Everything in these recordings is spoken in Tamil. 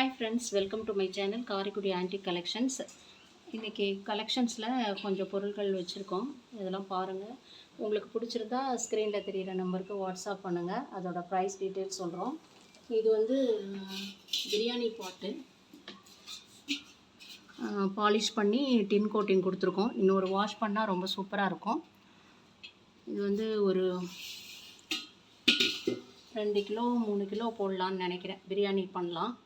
Hi friends, welcome to my channel Karaikudi antique collections. இன்றைக்கி கலெக்ஷன்ஸில் கொஞ்சம் பொருட்கள் வச்சுருக்கோம். இதெல்லாம் பாருங்கள். உங்களுக்கு பிடிச்சிருந்தா ஸ்க்ரீனில் தெரிகிற நம்பருக்கு வாட்ஸ்அப் பண்ணுங்கள். அதோட ப்ரைஸ் டீட்டெயில்ஸ் சொல்கிறோம். இது வந்து பிரியாணி பாட்டு பாலிஷ் பண்ணி டின் கோட்டிங் கொடுத்துருக்கோம். இன்னொரு வாஷ் பண்ணால் ரொம்ப சூப்பராக இருக்கும். இது வந்து ஒரு 2 கிலோ 3 கிலோ போடலான்னு நினைக்கிறேன். பிரியாணி பண்ணலாம்.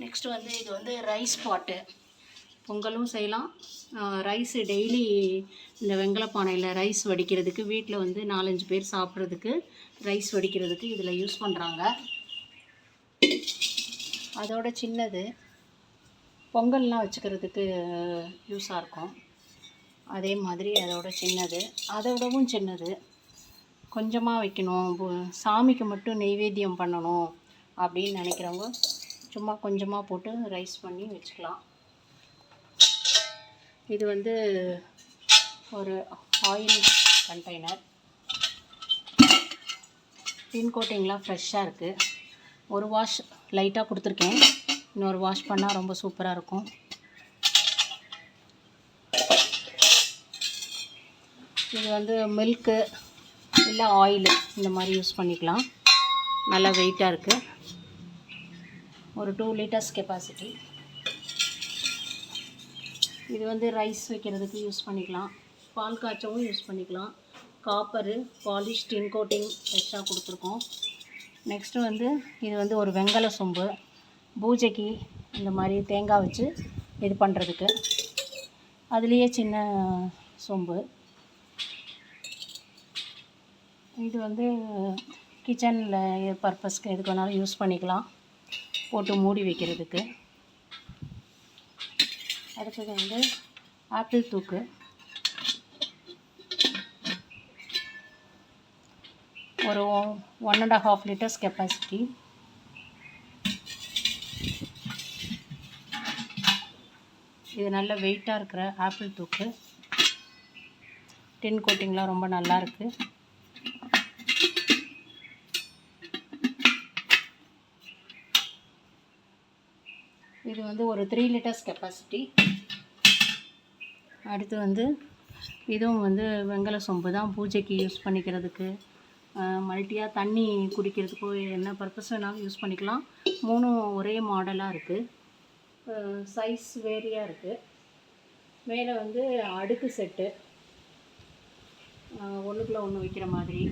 நெக்ஸ்ட்டு வந்து இது வந்து ரைஸ் பாட்டு, பொங்கலும் செய்யலாம். ரைஸு டெய்லி இந்த வெங்கல பானையில் ரைஸ் வடிக்கிறதுக்கு, வீட்டில் வந்து 4-5 பேர் சாப்பிட்றதுக்கு ரைஸ் வடிக்கிறதுக்கு இதில் யூஸ் பண்ணுறாங்க. அதோட சின்னது பொங்கல்லாம் வச்சுக்கிறதுக்கு யூஸாக இருக்கும். அதே மாதிரி அதோட சின்னது, அதோடவும் சின்னது. கொஞ்சமாக வைக்கணும், சாமிக்கு மட்டும் நெய்வேத்தியம் பண்ணணும் அப்படின்னு நினைக்கிறவங்க சும்மா கொஞ்சமாக போட்டு ரைஸ் பண்ணி வச்சுக்கலாம். இது வந்து ஒரு ஆயில் கண்டெய்னர். டின் கோட்டிங்லாம் ஃப்ரெஷ்ஷாக இருக்குது. ஒரு வாஷ் லைட்டாக கொடுத்துருக்கேன். இன்னொரு வாஷ் பண்ணால் ரொம்ப சூப்பராக இருக்கும். இது வந்து மில்க்கு இல்லை ஆயிலு இந்த மாதிரி யூஸ் பண்ணிக்கலாம். நல்லா வெயிட்டாக இருக்குது. ஒரு 2 லிட்டர்ஸ் கெப்பாசிட்டி. இது வந்து ரைஸ் வைக்கிறதுக்கு யூஸ் பண்ணிக்கலாம். பால் காய்ச்சவும் யூஸ் பண்ணிக்கலாம். காப்பரு பாலிஷ் டின் கோட்டிங் ஃப்ரெஷ்ஷாக கொடுத்துருக்கோம். நெக்ஸ்ட்டு வந்து இது வந்து ஒரு வெங்கல சொம்பு, பூஜைக்கு இந்த மாதிரி தேங்காய் வச்சு இது பண்ணுறதுக்கு. அதுலேயே சின்ன சொம்பு. இது வந்து கிச்சனில் பர்பஸ்க்கு எதுக்கு வேணாலும் யூஸ் பண்ணிக்கலாம், போட்டு மூடி வைக்கிறதுக்கு. அடுத்தது வந்து ஆப்பிள் தூக்கு. ஒரு 1.5 லிட்டர்ஸ் கெப்பாசிட்டி. இது நல்ல வெயிட்டாக இருக்கிற ஆப்பிள் தூக்கு. டின் கோட்டிங்லாம் ரொம்ப நல்லா இருக்குது. இது வந்து ஒரு 3 லிட்டர்ஸ் கெப்பாசிட்டி. அடுத்து வந்து இதுவும் வந்து வெங்கல சொம்பு தான், பூஜைக்கு யூஸ் பண்ணிக்கிறதுக்கு, மல்டியாக தண்ணி குடிக்கிறதுக்கோ என்ன பர்பஸ் வேணாலும் யூஸ் பண்ணிக்கலாம். 3 ஒரே மாடலாக இருக்குது. சைஸ் வேரியாக இருக்குது. மேலே வந்து அடுக்கு செட்டு, ஒன்றுக்குள்ளே ஒன்று வைக்கிற மாதிரி.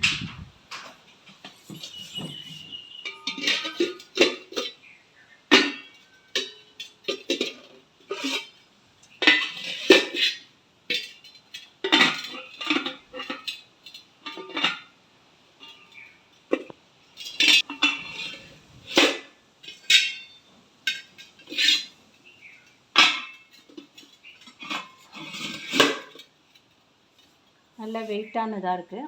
நல்ல வெயிட்டானதாக இருக்குது.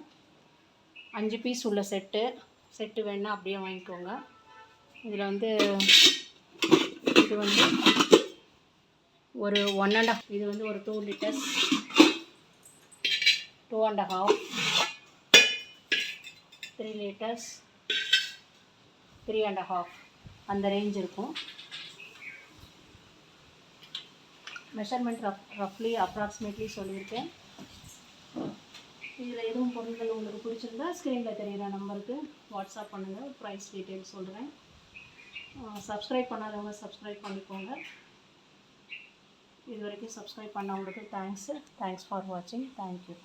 5 பீஸ் உள்ள செட்டு வேணால் அப்படியே வாங்கிக்கோங்க. இதில் வந்து இது வந்து ஒரு 1.5, இது வந்து ஒரு 2 லிட்டர்ஸ், 2.5, 3 லிட்டர்ஸ், 3.5 அந்த ரேஞ்ச் இருக்கும். மெஷர்மெண்ட் ரஃப்லி அப்ராக்சிமேட்லி சொல்லியிருக்கேன். இதில் எதுவும் பொருட்கள் உங்களுக்கு பிடிச்சிருந்தா ஸ்க்ரீனில் தெரிகிற நம்பருக்கு வாட்ஸ்அப் பண்ணுங்கள். ப்ரைஸ் டீட்டெயில்ஸ் சொல்கிறேன். சப்ஸ்கிரைப் பண்ணாதவங்க சப்ஸ்கிரைப் பண்ணிக்கோங்க. இது வரைக்கும் சப்ஸ்கிரைப் பண்ணவங்களுக்கு தேங்க்ஸ் ஃபார் வாட்சிங். தேங்க்யூ.